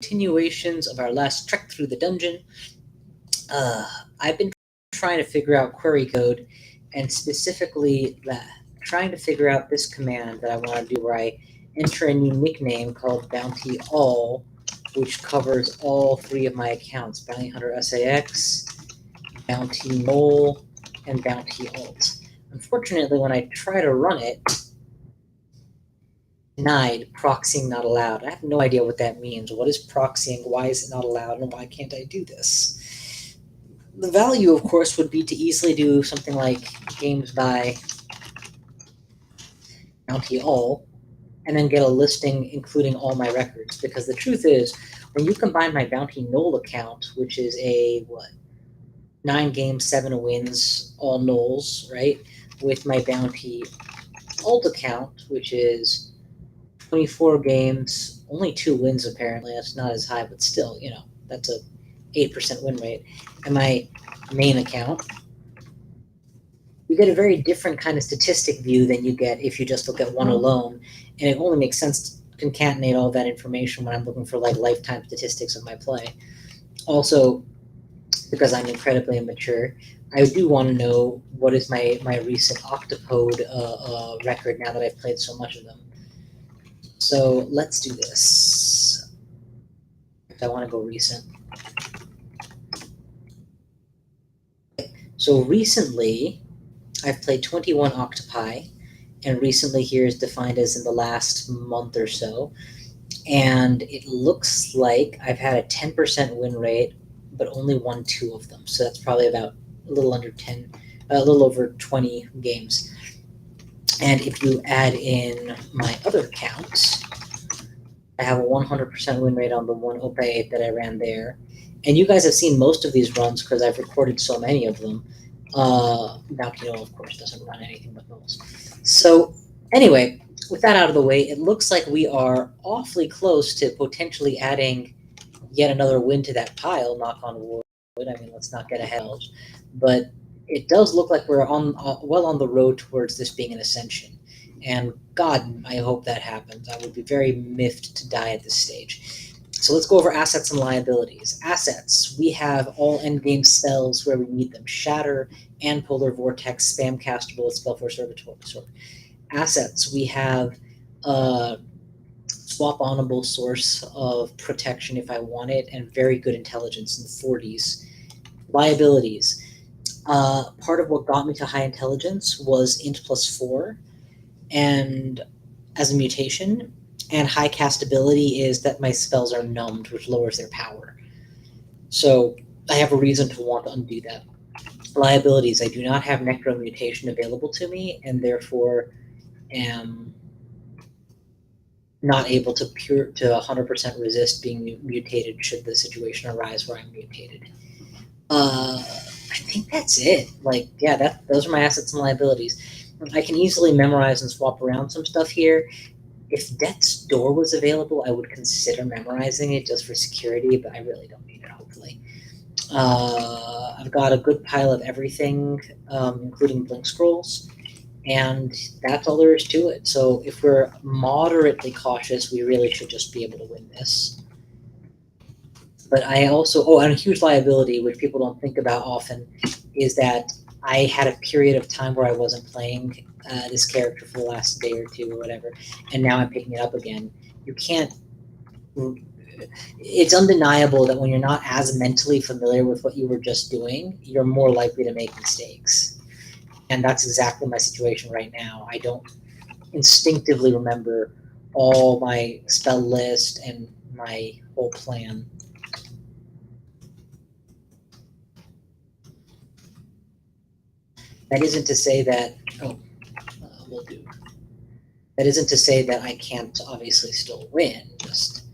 continuations of our last trek through the dungeon. I've been trying to figure out query code, and specifically trying to figure out this command that I want to do, where I enter a new nickname called Bounty All, which covers all three of my accounts: Bounty Hunter SAX, Bounty Null, and Bounty Alt. Unfortunately, when I try to run it, denied, proxying not allowed. I have no idea what that means. What is proxying? Why is it not allowed? And why can't I do this? The value, of course, would be to easily do something like games by Bounty All, and then get a listing including all my records. Because the truth is, when you combine my Bounty Null account, which is a, 9 games, 7 wins, all nulls, right? With my Bounty Alt account, which is 24 games, only 2 wins apparently. That's not as high, but still, that's a 8% win rate. And my main account, you get a very different kind of statistic view than you get if you just look at one alone. And it only makes sense to concatenate all that information when I'm looking for lifetime statistics of my play. Also, because I'm incredibly immature, I do want to know what is my recent Octopode record now that I've played so much of them. So let's do this. If I want to go recent. So recently, I've played 21 Octopi, and recently here is defined as in the last month or so. And it looks like I've had a 10% win rate, but only won 2 of them. So that's probably about a little under 10, a little over 20 games. And if you add in my other accounts, I have a 100% win rate on the one OpAE that I ran there. And you guys have seen most of these runs because I've recorded so many of them. Bounty Null, of course, doesn't run anything but nulls. So anyway, with that out of the way, it looks like we are awfully close to potentially adding yet another win to that pile, knock on wood. I mean, let's not get ahead. But it does look like we're well on the road towards this being an ascension. And God, I hope that happens. I would be very miffed to die at this stage. So let's go over assets and liabilities. Assets, we have all endgame spells where we need them. Shatter and Polar Vortex, spam castable, spell for Servitor. Assets, we have swap onable source of protection if I want it, and very good intelligence in the 40s. Liabilities, part of what got me to high intelligence was int +4, and as a mutation, and high castability is that my spells are numbed, which lowers their power. So I have a reason to want to undo that. Liabilities, I do not have Necro mutation available to me, and therefore am not able to 100% resist being mutated should the situation arise where I'm mutated. I think that's it. Those are my assets and liabilities. I can easily memorize and swap around some stuff here. If Death's Door was available, I would consider memorizing it just for security, but I really don't need it, hopefully. I've got a good pile of everything, including Blink Scrolls, and that's all there is to it. So if we're moderately cautious, we really should just be able to win this. But I also, and a huge liability, which people don't think about often, is that I had a period of time where I wasn't playing this character for the last day or 2 or whatever, and now I'm picking it up again. You can't, it's undeniable that when you're not as mentally familiar with what you were just doing, you're more likely to make mistakes. And that's exactly my situation right now. I don't instinctively remember all my spell list and my whole plan. That isn't to say that, will do. That isn't to say that I can't obviously still win, just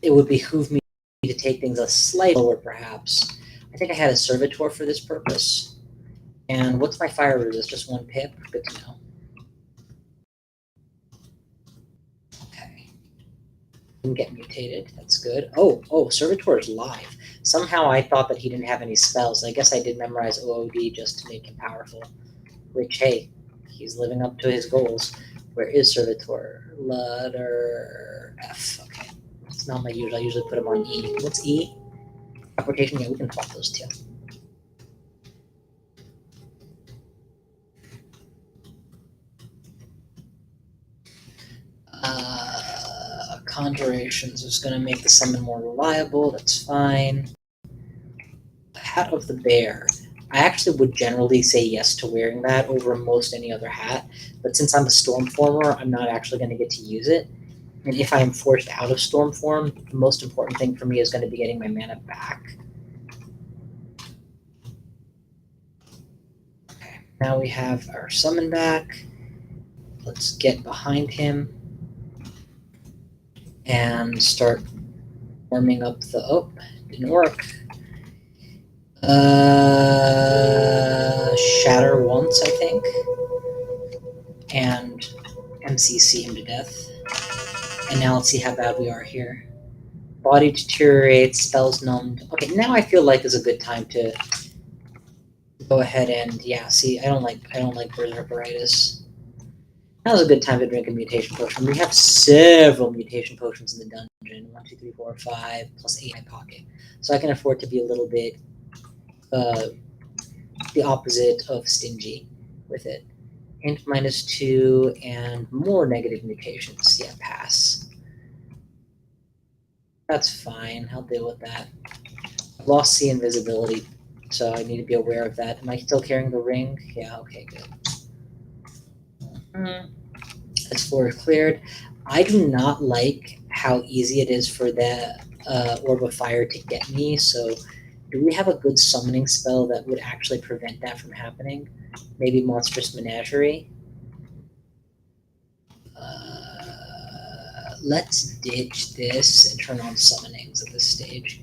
it would behoove me to take things a slight lower, perhaps. I think I had a Servitor for this purpose. And what's my fire resist? Just 1 pip? Good to know. Okay. Didn't get mutated. That's good. Oh, Servitor is live. Somehow I thought that he didn't have any spells. I guess I did memorize OOD just to make him powerful. Which, hey, he's living up to his goals. Where is Servitor? Letter F. Okay. It's not my usual. I usually put them on E. What's E? Application? Yeah, we can swap those two. Conjurations is going to make the summon more reliable. That's fine. Hat of the Bear. I actually would generally say yes to wearing that over most any other hat, but since I'm a Stormformer, I'm not actually going to get to use it. And if I am forced out of Stormform, the most important thing for me is going to be getting my mana back. Okay, now we have our summon back. Let's get behind him and start warming up the... Oh, didn't work. Shatter once, I think. And MCC him to death. And now let's see how bad we are here. Body deteriorates, spells numbed. Okay, now I feel like is a good time to go ahead and see. I don't like Berserkeritis. Now's a good time to drink a mutation potion. We have several mutation potions in the dungeon. 1, 2, 3, 4, 5, plus 8 in my pocket. So I can afford to be a little bit the opposite of stingy with it. Int -2 and more negative mutations. Yeah, pass. That's fine. I'll deal with that. I've lost C invisibility, so I need to be aware of that. Am I still carrying the ring? Yeah, okay, good. This floor is cleared. I do not like how easy it is for the Orb of Fire to get me, so do we have a good summoning spell that would actually prevent that from happening? Maybe Monstrous Menagerie? Let's ditch this and turn on summonings at this stage.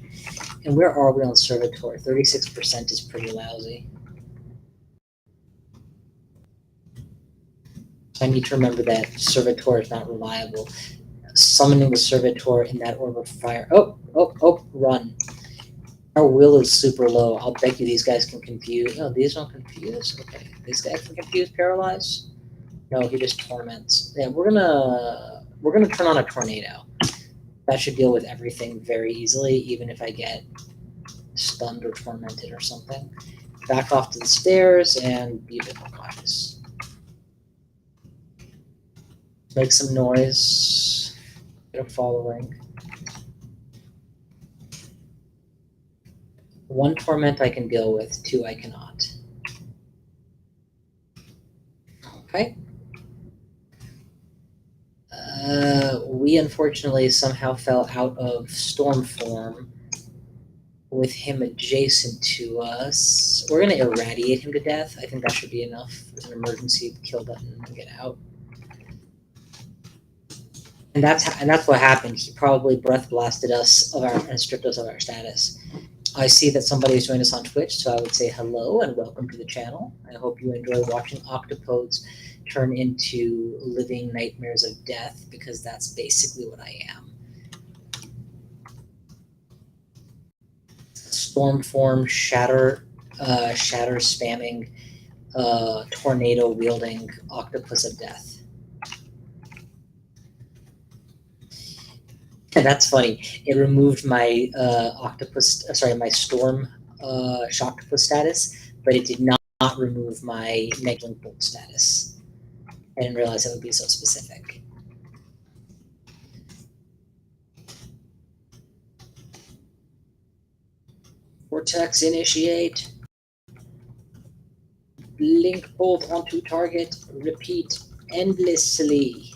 And where are we on Servitor? 36% is pretty lousy. So I need to remember that Servitor is not reliable. Summoning the Servitor in that Orb of Fire. Oh, run. Our will is super low. I'll bet you these guys can confuse. No, these don't confuse. Okay, these guys can confuse, paralyze. No, he just torments. Yeah, we're gonna turn on a tornado. That should deal with everything very easily, even if I get stunned or tormented or something. Back off to the stairs and be a bit more cautious. Make some noise. Get him following. 1 torment I can deal with, 2 I cannot. Okay. We unfortunately somehow fell out of storm form with him adjacent to us. We're gonna irradiate him to death. I think that should be enough as an emergency kill button and get out. And that's what happened. He probably breath blasted us and stripped us of our status. I see that somebody's joined us on Twitch, so I would say hello and welcome to the channel. I hope you enjoy watching octopodes turn into living nightmares of death, because that's basically what I am. Storm form, shatter spamming, tornado wielding octopus of death. And that's funny. It removed my my storm Shocktopus status, but it did not remove my negative bolt status. I didn't realize it would be so specific. Vortex initiate. Blink bolt onto target. Repeat endlessly.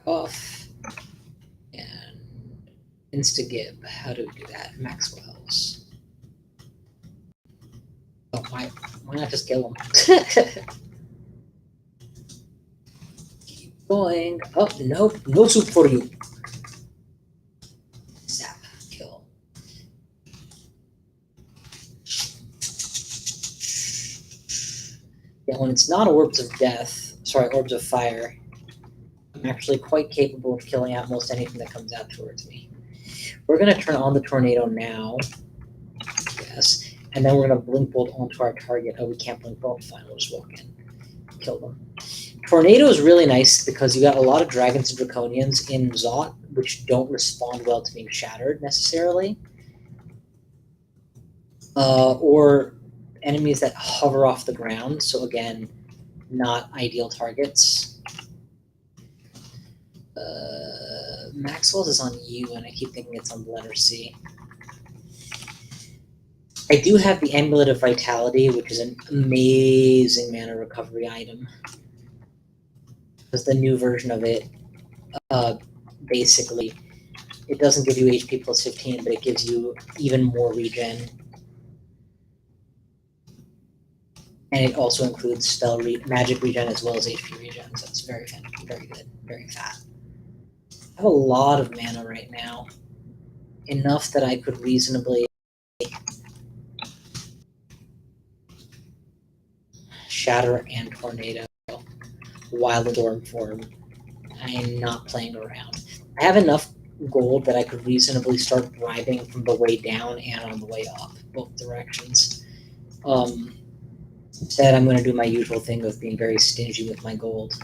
Off. And insta-gib. How do we do that? Maxwell's. Oh, why not just kill him? Keep going. Oh, no soup for you. Zap, kill. Yeah, when it's not orbs of fire, I'm actually quite capable of killing out most anything that comes out towards me. We're going to turn on the tornado now. Yes. And then we're gonna blink bolt onto our target. Oh, we can't blink bolt. Fine, we'll just walk in, kill them. Tornado is really nice because you got a lot of dragons and draconians in Zot, which don't respond well to being shattered necessarily, or enemies that hover off the ground. So again, not ideal targets. Maxwell's is on U, and I keep thinking it's on the letter C. I do have the Amulet of Vitality, which is an amazing mana recovery item. Because the new version of it, basically, it doesn't give you HP plus 15, but it gives you even more regen. And it also includes magic regen as well as HP regen, so it's very good, very fat. I have a lot of mana right now. Enough that I could reasonably Shatter and Tornado while the Dorm form. I am not playing around. I have enough gold that I could reasonably start bribing from the way down and on the way up, both directions. Instead, I'm going to do my usual thing of being very stingy with my gold.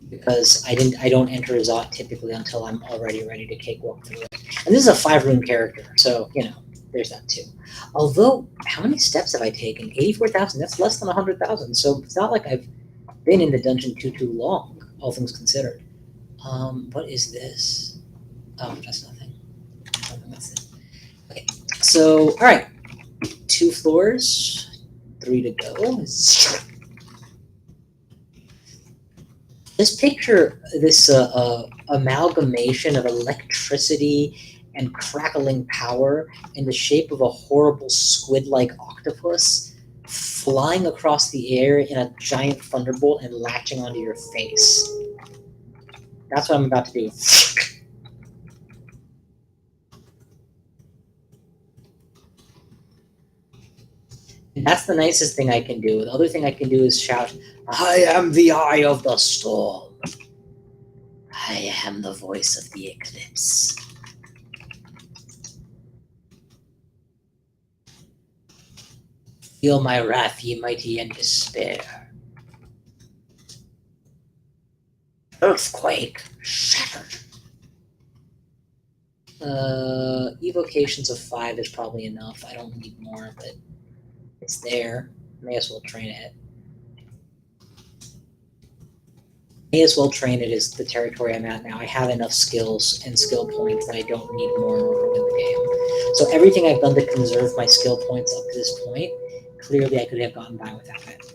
Because I don't enter Zot typically until I'm already ready to cakewalk through it. And this is a 5-rune character, so, you know, there's that too. Although, how many steps have I taken? 84,000, that's less than 100,000, so it's not like I've been in the dungeon too long, all things considered. What is this? Oh, that's nothing. That's it. Okay, so, alright. 2 floors, 3 to go. This picture, this amalgamation of electricity and crackling power in the shape of a horrible squid-like octopus flying across the air in a giant thunderbolt and latching onto your face. That's what I'm about to do. And that's the nicest thing I can do. The other thing I can do is shout, "I am the eye of the storm. I am the voice of the eclipse." Feel my wrath, ye mighty, and despair. Earthquake shattered. Evocations of 5 is probably enough. I don't need more, but it's there. May as well train it. May as well train it is the territory I'm at now. I have enough skills and skill points that I don't need more in order to win the game. So everything I've done to conserve my skill points up to this point, clearly I could have gotten by without it.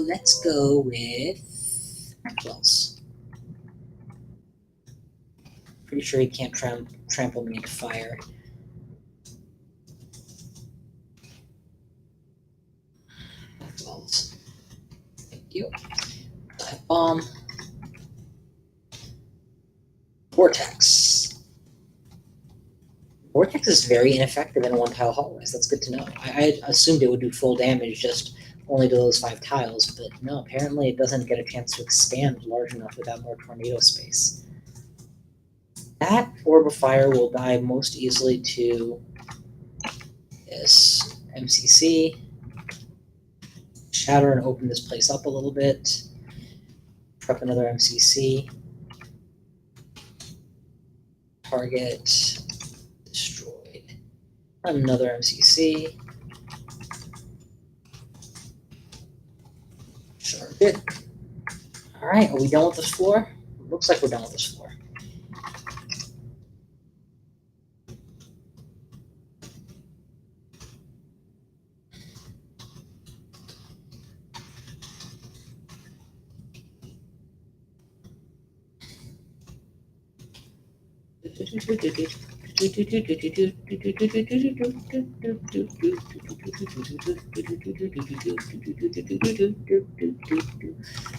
Let's go with Maxwell's. Pretty sure he can't trample me into fire. Maxwell's. Thank you. Bomb. Vortex. Vortex is very ineffective in one-tile hallways. That's good to know. I assumed it would do full damage just only to those 5 tiles, but no, apparently it doesn't get a chance to expand large enough without more tornado space. That Orb of Fire will die most easily to this MCC. Shatter and open this place up a little bit. Prep another MCC. Target destroyed. Another MCC. Sharp it. Alright, are we done with this floor? Looks like we're done with this floor.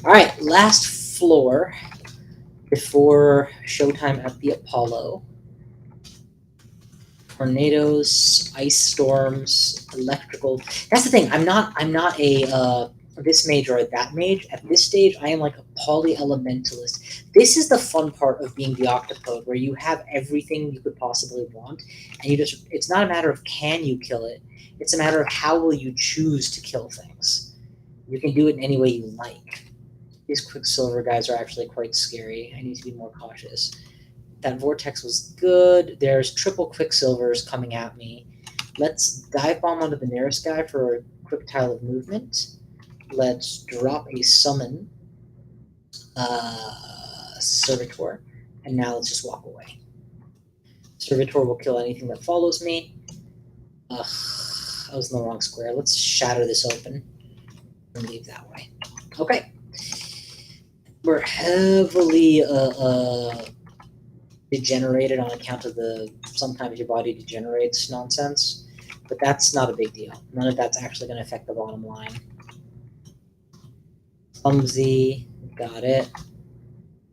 Alright, last floor before showtime at the Apollo. Tornadoes, ice storms, electrical. That's the thing. I'm not a this mage or that mage. At this stage, I am like a poly-elementalist. This is the fun part of being the Octopode, where you have everything you could possibly want, and it's not a matter of can you kill it, it's a matter of how will you choose to kill things. You can do it in any way you like. These Quicksilver guys are actually quite scary. I need to be more cautious. That Vortex was good. There's triple Quicksilvers coming at me. Let's dive bomb onto the nearest guy for a quick tile of movement. Let's drop a summon Servitor, and now let's just walk away. Servitor will kill anything that follows me. Ugh, I was in the wrong square. Let's shatter this open and leave that way. Okay. We're heavily degenerated on account of the sometimes your body degenerates nonsense, but that's not a big deal. None of that's actually going to affect the bottom line. Clumsy, got it.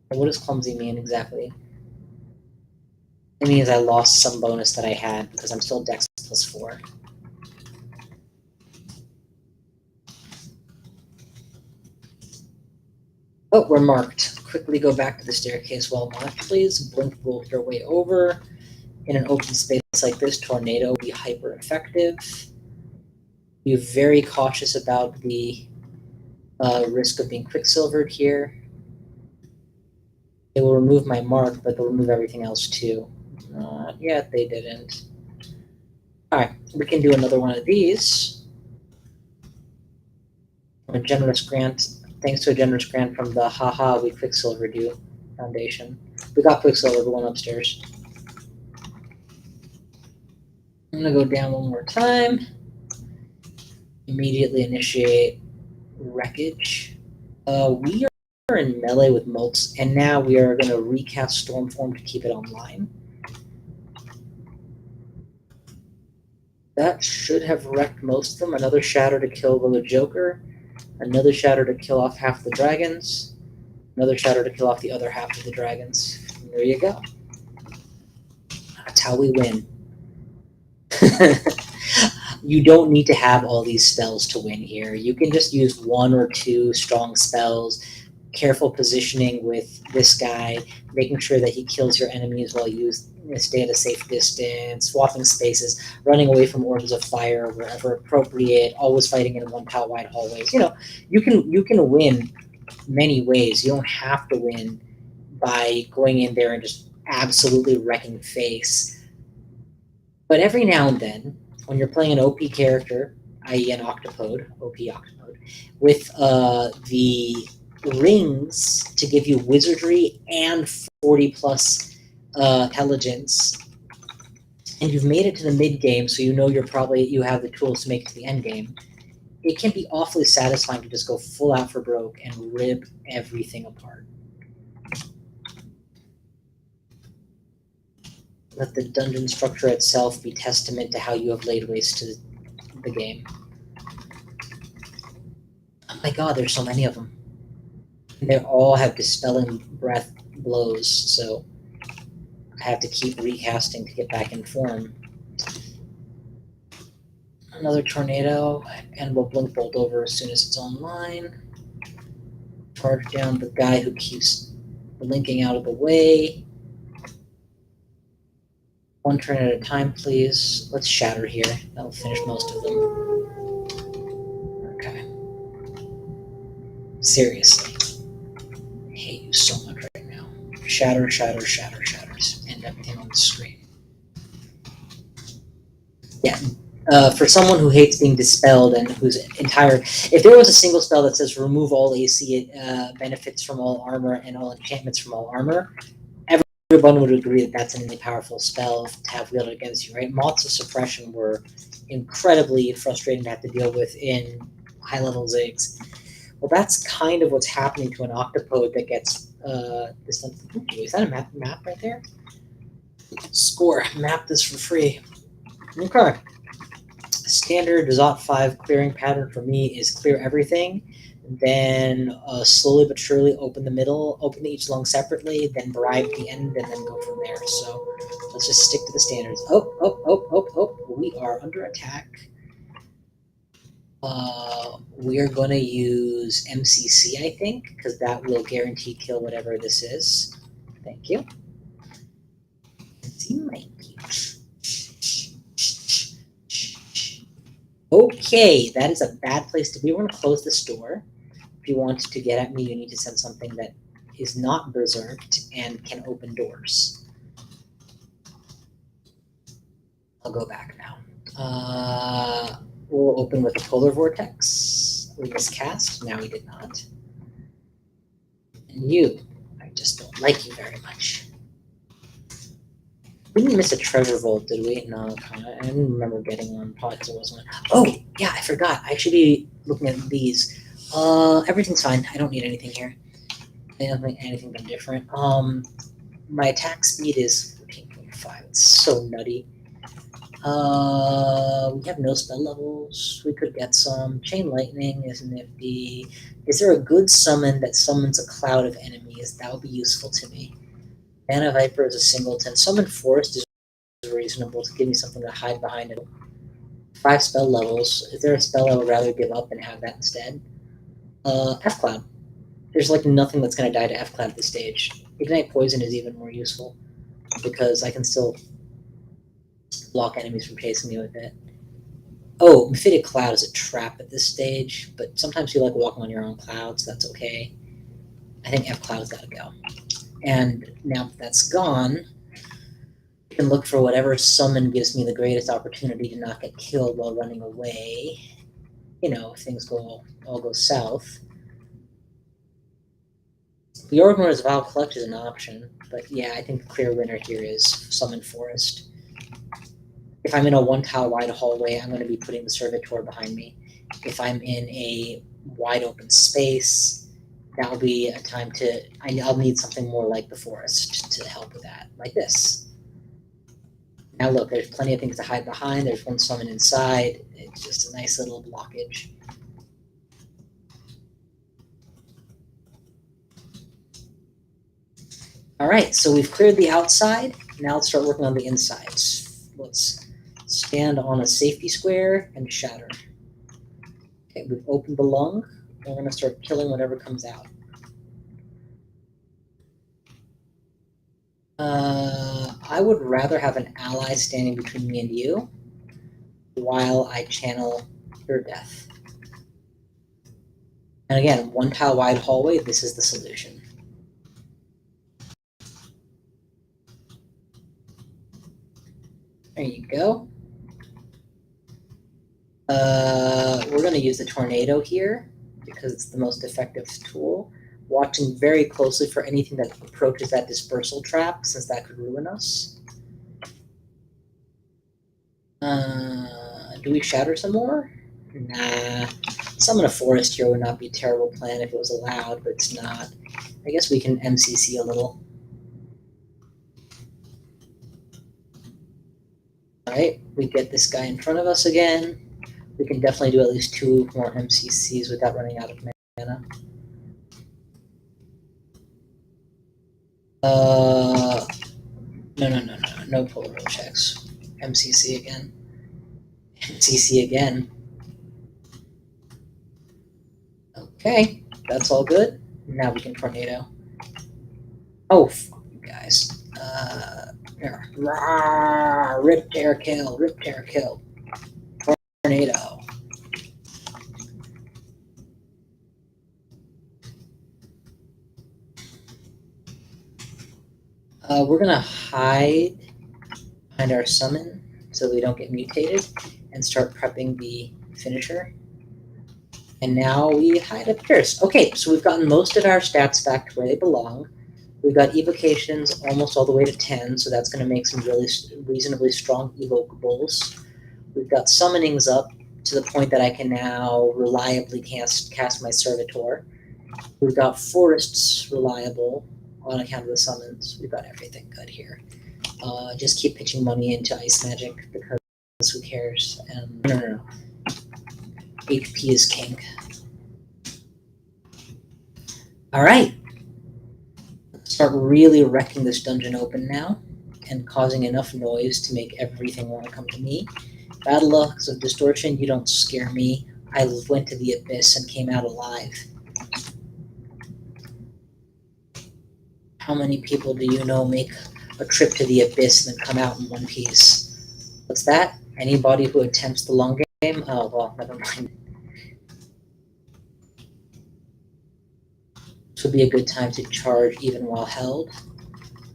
What does clumsy mean exactly? It means I lost some bonus that I had because I'm still Dex +4. Oh, we're marked. Quickly go back to the staircase while marked, please. Blink bolt your way over. In an open space like this, Tornado will be hyper effective. Be very cautious about the risk of being quicksilvered here. They will remove my mark, but they'll remove everything else too. Not yet, they didn't. Alright, we can do another one of these. A generous grant, thanks to a generous grant from the Haha We Quicksilvered You Foundation. We got Quicksilver, one upstairs. I'm gonna go down one more time. Immediately initiate Wreckage. We are in melee with Molts, and now we are going to recast Stormform to keep it online. That should have wrecked most of them. Another Shatter to kill the Joker. Another Shatter to kill off half the dragons. Another Shatter to kill off the other half of the dragons. And there you go. That's how we win. You don't need to have all these spells to win here. You can just use one or two strong spells, careful positioning with this guy, making sure that he kills your enemies while you stay at a safe distance, swapping spaces, running away from orbs of fire wherever appropriate, always fighting in one tile wide hallways. You know, you can win many ways. You don't have to win by going in there and just absolutely wrecking face. But every now and then, when you're playing an OP character, i.e. an Octopode, OP Octopode, with the rings to give you wizardry and 40 plus intelligence, and you've made it to the mid game, so you know you have the tools to make it to the end game, it can be awfully satisfying to just go full out for broke and rip everything apart. Let the dungeon structure itself be testament to how you have laid waste to the game. Oh my god, there's so many of them. And they all have dispelling breath blows, so I have to keep recasting to get back in form. Another tornado, and we'll blink bolt over as soon as it's online. Charge down the guy who keeps blinking out of the way. One turn at a time, please. Let's shatter here. That'll finish most of them. Okay. Seriously. I hate you so much right now. Shatter, shatter, shatter, shatters. And everything on the screen. Yeah. For someone who hates being dispelled and whose entire... If there was a single spell that says remove all AC benefits from all armor and all enchantments from all armor, everyone would agree that that's an really powerful spell to have wielded against you, right? Moths of Suppression were incredibly frustrating to have to deal with in high-level Ziggs. Well, that's kind of what's happening to an Octopode that gets this. Is that a map right there? Score. Map this for free. Okay. Standard Zot 5 clearing pattern for me is clear everything, then slowly but surely open the middle, open each lung separately, then bribe the end, and then go from there. So let's just stick to the standards. Oh, we are under attack. We are going to use MCC, I think, because that will guarantee kill whatever this is. Thank you. Okay, that is a bad place to be. We're going to close this door. If you want to get at me, you need to send something that is not berserked and can open doors. I'll go back now. We'll open with a polar vortex. We miscast. Now we did not. And you, I just don't like you very much. We didn't miss a treasure vault, did we? No, I didn't remember getting one. Probably because it wasn't one. Oh, yeah, I forgot. I should be looking at these. Everything's fine. I don't need anything here. I don't think anything been different. My attack speed is 14.5. It's so nutty. We have no spell levels. We could get some. Chain Lightning is nifty. Is there a good summon that summons a cloud of enemies? That would be useful to me. Mana Viper is a singleton. Summon Forest is reasonable to give me something to hide behind it. 5 spell levels. Is there a spell I would rather give up and have that instead? F Cloud. There's like nothing that's going to die to F Cloud at this stage. Ignite Poison is even more useful because I can still block enemies from chasing me with it. Oh, Mephitic Cloud is a trap at this stage, but sometimes you like walking on your own cloud, so that's okay. I think F Cloud's got to go. And now that that's gone, I can look for whatever summon gives me the greatest opportunity to not get killed while running away. You know, if things all go south. The Orgrimmar's Vow Collect is an option, but yeah, I think the clear winner here is Summon Forest. If I'm in a one-tile wide hallway, I'm going to be putting the Servitor behind me. If I'm in a wide open space, that'll be a time to... I'll need something more like the Forest to help with that, like this. Now look, there's plenty of things to hide behind. There's one summon inside. It's just a nice little blockage. All right, so we've cleared the outside. Now let's start working on the insides. Let's stand on a safety square and shatter. Okay, we've opened the lung. We're going to start killing whatever comes out. I would rather have an ally standing between me and you while I channel your death. And again, one tile wide hallway, this is the solution. There you go. We're going to use the tornado here because it's the most effective tool. Watching very closely for anything that approaches that dispersal trap, since that could ruin us. Do we shatter some more? Nah. Summon a forest here would not be a terrible plan if it was allowed, but it's not. I guess we can MCC a little. Alright, we get this guy in front of us again. We can definitely do at least 2 more MCCs without running out of mana. No polar checks. MCC again. MCC again. Okay, that's all good. Now we can tornado. Oh, fuck you guys. Here. Rip, tear, kill. Rip, tear, kill. Tornado. We're going to hide behind our summon so we don't get mutated and start prepping the finisher. And now we hide up Pierce. Okay, so we've gotten most of our stats back to where they belong. We've got evocations almost all the way to 10, so that's going to make some really reasonably strong evocables. We've got summonings up to the point that I can now reliably cast my Servitor. We've got forests reliable on account of the summons. We've got everything good here. Just keep pitching money into Ice Magic because who cares? And no. HP is king. Alright. Start really wrecking this dungeon open now and causing enough noise to make everything want to come to me. Battle Lux of Distortion, you don't scare me. I went to the abyss and came out alive. How many people do you know make a trip to the abyss and then come out in one piece? What's that? Anybody who attempts the long game? Oh, well, never mind. This would be a good time to charge even while held.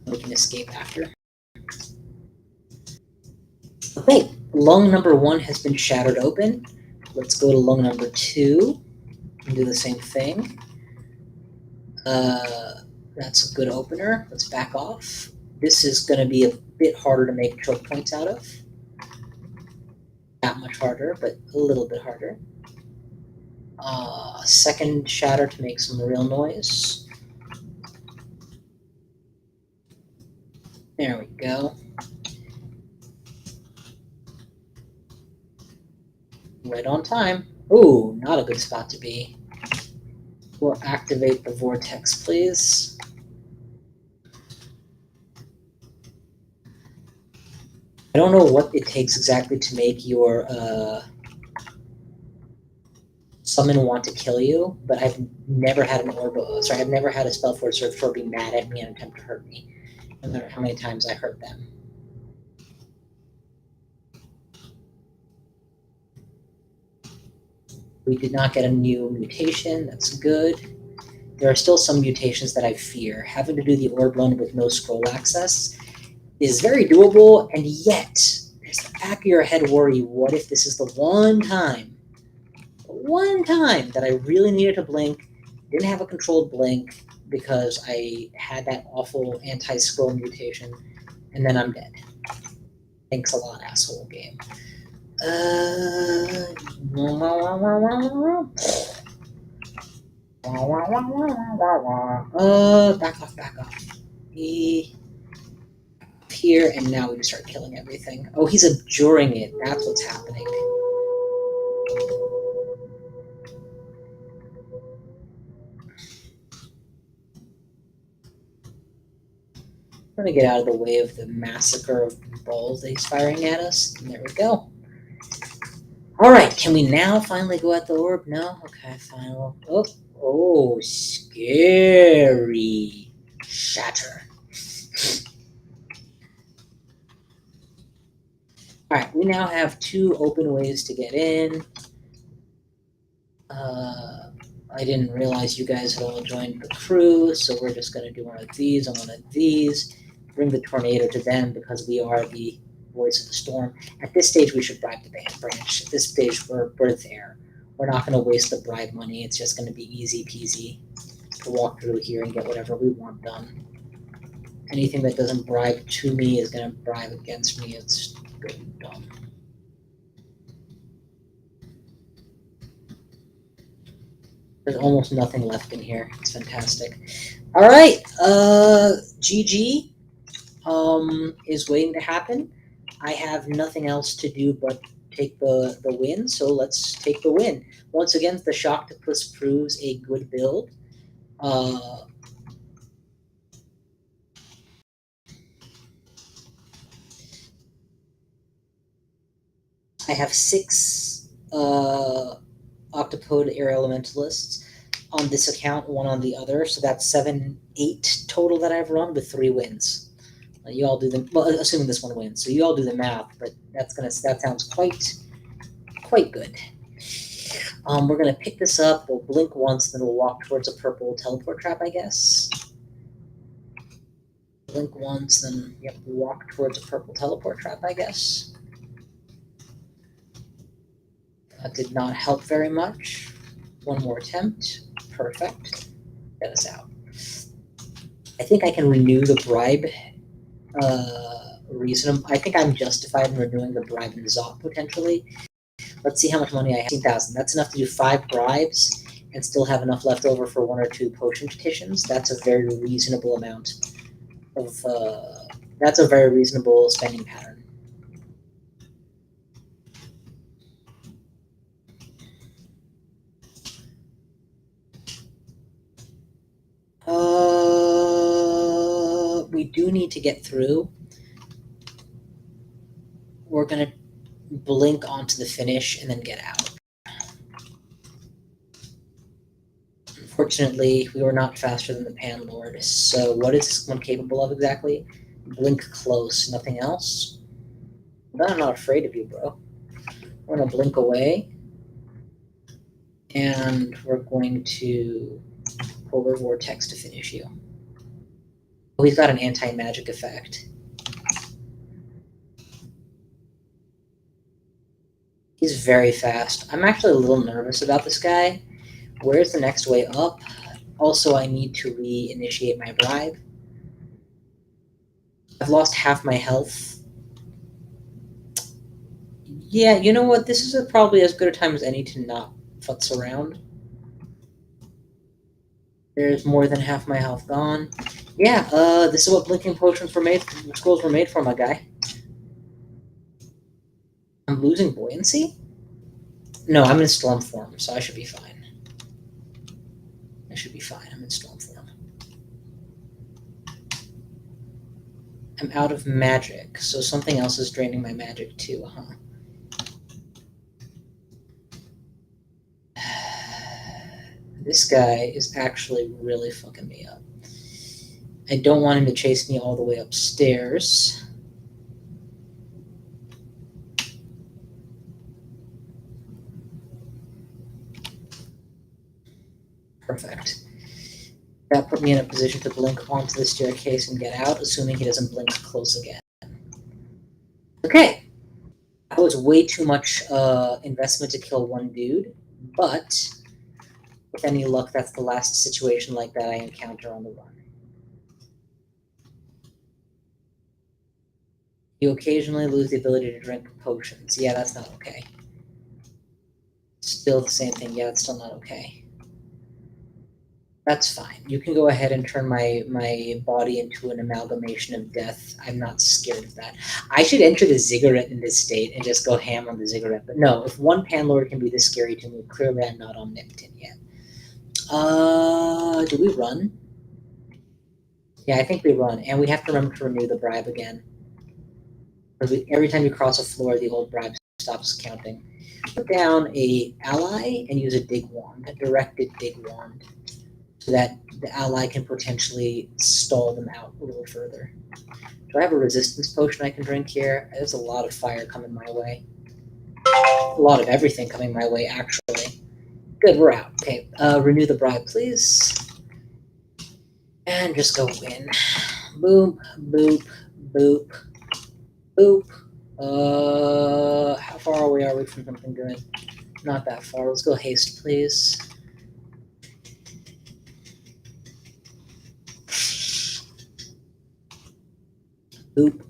We can escape after. Okay, lung number 1 has been shattered open. Let's go to lung number 2 and do the same thing. That's a good opener. Let's back off. This is going to be a bit harder to make choke points out of. Not much harder, but a little bit harder. Second shatter to make some real noise. There we go. Right on time. Ooh, not a good spot to be. We'll activate the vortex, please. I don't know what it takes exactly to make your summon want to kill you, but I've never had an I've never had a Spellforce Searcher be mad at me and attempt to hurt me, no matter how many times I hurt them. We did not get a new mutation, that's good. There are still some mutations that I fear. Having to do the orb run with no scroll access is very doable, and yet, there's the back of your head worry, what if this is the one time that I really needed to blink, didn't have a controlled blink because I had that awful anti-scroll mutation, and then I'm dead. Thanks a lot, asshole game. Back off. Here, and now we can start killing everything. Oh, he's abjuring it. That's what's happening. We're gonna get out of the way of the massacre of balls that he's firing at us. And there we go. Alright, can we now finally go at the orb? No? Okay, fine. Oh, scary. Shatter. Alright, we now have 2 open ways to get in. I didn't realize you guys had all joined the crew, so we're just going to do one of these and one of these. Bring the tornado to them because we are the voice of the storm. At this stage, we should bribe the band branch. At this stage, we're there. We're not going to waste the bribe money. It's just going to be easy peasy to walk through here and get whatever we want done. Anything that doesn't bribe to me is going to bribe against me. It's good and dumb. There's almost nothing left in here. It's fantastic. All right, GG is waiting to happen. I have nothing else to do but take the win, so let's take the win. Once again, the Shocktopus proves a good build. I have 6 Octopode Air Elementalists on this account, 1 on the other, so that's 7, 8 total that I've run with 3 wins. You all do the assuming this one wins. So you all do the math, but that sounds quite good. We're gonna pick this up. We'll blink once, then we'll walk towards a purple teleport trap, I guess. Blink once, then walk towards a purple teleport trap, I guess. That did not help very much. 1 more attempt. Perfect. Get us out. I think I can renew the bribe. I think I'm justified in renewing the bribe in Zot potentially. Let's see how much money I have. 15,000. That's enough to do 5 bribes and still have enough left over for 1 or 2 potion petitions. That's a very reasonable amount of. That's a very reasonable spending pattern. We do need to get through. We're gonna blink onto the finish and then get out. Unfortunately, we were not faster than the Pan Lord. So what is this one capable of exactly? Blink close, nothing else? I'm not afraid of you, bro. We're gonna blink away. And we're going to Polar Vortex to finish you. Oh, he's got an anti-magic effect. He's very fast. I'm actually a little nervous about this guy. Where's the next way up? Also, I need to reinitiate my bribe. I've lost half my health. Yeah, you know what? This is probably as good a time as any to not futz around. There's more than half my health gone. Yeah, this is what blinking potions were made. Scrolls were made for, my guy. I'm losing buoyancy? No, I'm in storm form, so I should be fine. I should be fine. I'm in storm form. I'm out of magic, so something else is draining my magic too, huh? This guy is actually really fucking me up. I don't want him to chase me all the way upstairs. Perfect. That put me in a position to blink onto the staircase and get out, assuming he doesn't blink close again. Okay. That was way too much investment to kill one dude, but with any luck, that's the last situation like that I encounter on the run. You occasionally lose the ability to drink potions. Yeah, that's not okay. Still the same thing. Yeah, it's still not okay. That's fine. You can go ahead and turn my body into an amalgamation of death. I'm not scared of that. I should enter the ziggurat in this state and just go ham on the ziggurat. But no, if one Panlord can be this scary to me, clearly I'm not omnipotent yet. Do we run? Yeah, I think we run. And we have to remember to renew the bribe again. Every time you cross a floor, the old bribe stops counting. Put down a ally and use a dig wand, a directed dig wand, so that the ally can potentially stall them out a little further. Do I have a resistance potion I can drink here? There's a lot of fire coming my way. A lot of everything coming my way, actually. Good, we're out. Okay, renew the bribe, please. And just go in. Boop, boop, boop, boop. How far away are we from something good? Not that far. Let's go haste, please. Boop.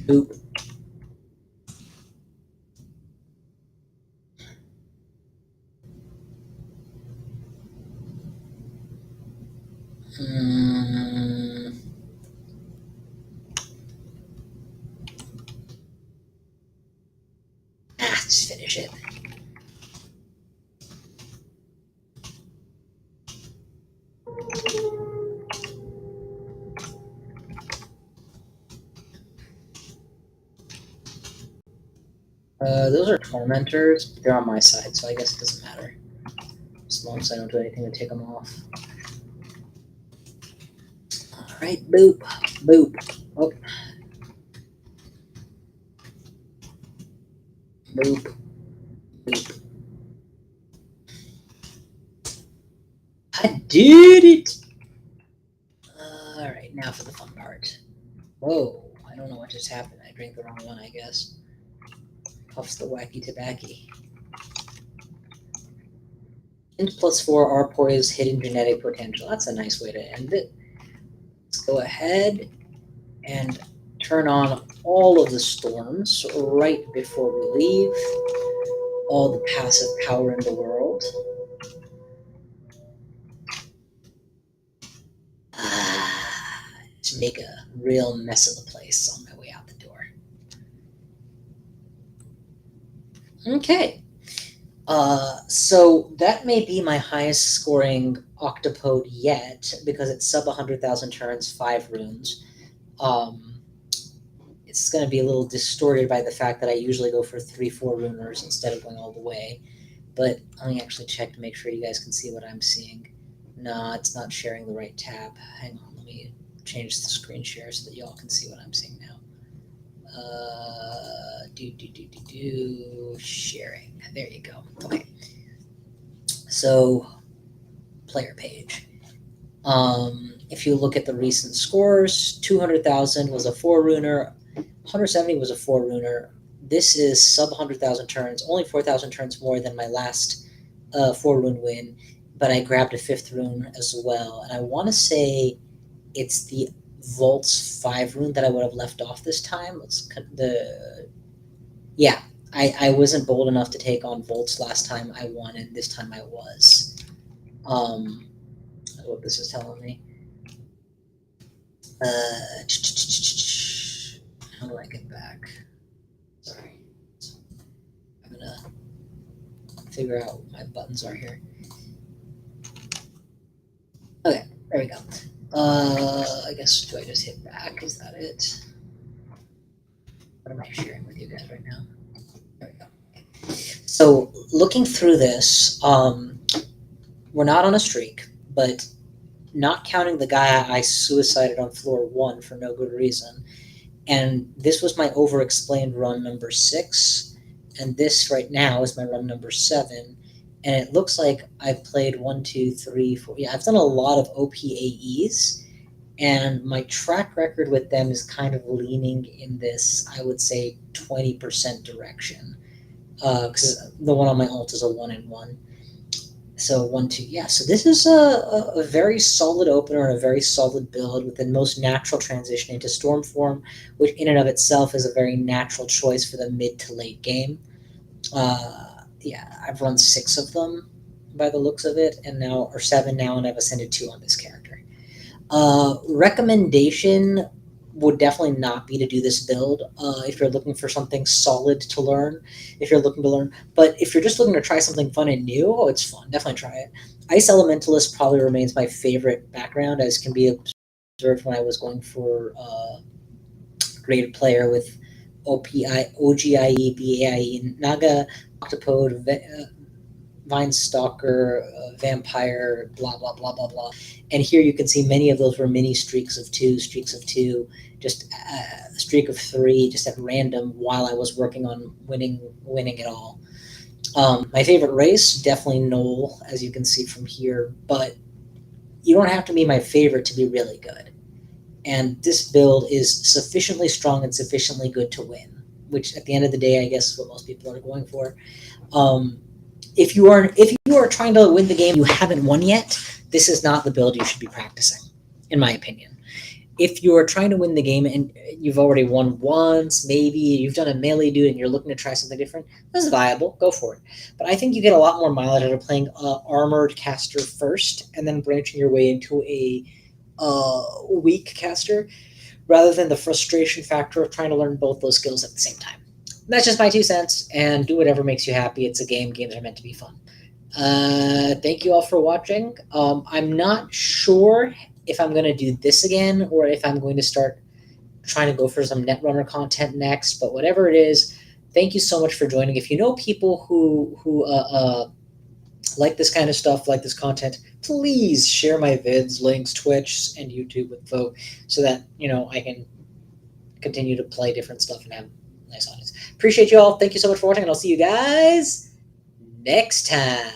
Boop. Just finish it. Those are tormentors, but they're on my side, so I guess it doesn't matter. As long as I don't do anything to take them off. Alright, boop, boop. Oh. Boop, boop. I did it! Alright, now for the fun part. Whoa, I don't know what just happened. I drank the wrong one, I guess. Puffs the wacky tobacco. Int +4 are poised hidden genetic potential. That's a nice way to end it. Let's go ahead and turn on all of the storms right before we leave. All the passive power in the world. To make a real mess of the place on my way out the door. Okay. So that may be my highest scoring octopode yet, because it's sub 100,000 turns, 5 runes. it's going to be a little distorted by the fact that I usually go for 3-4 runers instead of going all the way. But let me actually check to make sure you guys can see what I'm seeing. No, it's not sharing the right tab. Hang on, let me change the screen share so that y'all can see what I'm seeing now. Sharing. There you go. Okay. So, player page. If you look at the recent scores, 200,000 was a 4-runer, 170 was a 4-runer. This is sub 100,000 turns, only 4,000 turns more than my last 4-rune win, but I grabbed a 5th rune as well. And I want to say it's the Volt's 5 rune that I would have left off this time. I wasn't bold enough to take on Volts last time I won, and this time I was. What this is telling me. How do I get back? Sorry. I'm gonna figure out what my buttons are here. Okay, there we go. I guess, do I just hit back? Is that it? What am I sharing with you guys right now? There we go. So, looking through this, we're not on a streak, but not counting the guy I suicided on floor 1 for no good reason. And this was my over-explained run number 6, and this right now is my run number 7. And it looks like I've played 1, 2, 3, 4. Yeah, I've done a lot of OpAEs, and my track record with them is kind of leaning in this, I would say, 20% direction. Because the one on my alt is a 1-in-1. So 1, 2, yeah. So this is a very solid opener and a very solid build with the most natural transition into Storm form, which in and of itself is a very natural choice for the mid to late game. I've run 6 of them by the looks of it, or 7 now, and I've ascended 2 on this character. Recommendation would definitely not be to do this build if you're looking for something solid to learn. If you're looking to learn, but if you're just looking to try something fun and new, it's fun. Definitely try it. Ice Elementalist probably remains my favorite background, as can be observed when I was going for graded player with OGIE, BAIE, Naga, Octopode, Vinestalker, Vampire, blah, blah, blah, blah, blah. And here you can see many of those were mini streaks of 2, just a streak of 3, just at random while I was working on winning it all. My favorite race, definitely Knoll, as you can see from here, but you don't have to be my favorite to be really good. And this build is sufficiently strong and sufficiently good to win, which at the end of the day, I guess is what most people are going for. If you are trying to win the game you haven't won yet, this is not the build you should be practicing, in my opinion. If you are trying to win the game and you've already won once, maybe you've done a melee dude and you're looking to try something different, this is viable. Go for it. But I think you get a lot more mileage out of playing armored caster first and then branching your way into a weak caster, rather than the frustration factor of trying to learn both those skills at the same time. That's just my 2 cents, and do whatever makes you happy. It's a game. Games are meant to be fun. Thank you all for watching. I'm not sure if I'm going to do this again or if I'm going to start trying to go for some Netrunner content next, but whatever it is, thank you so much for joining. If you know people who like this kind of stuff, like this content, please share my vids, links, Twitch, and YouTube with folk so that, I can continue to play different stuff and have nice audience. Appreciate you all. Thank you so much for watching, and I'll see you guys next time.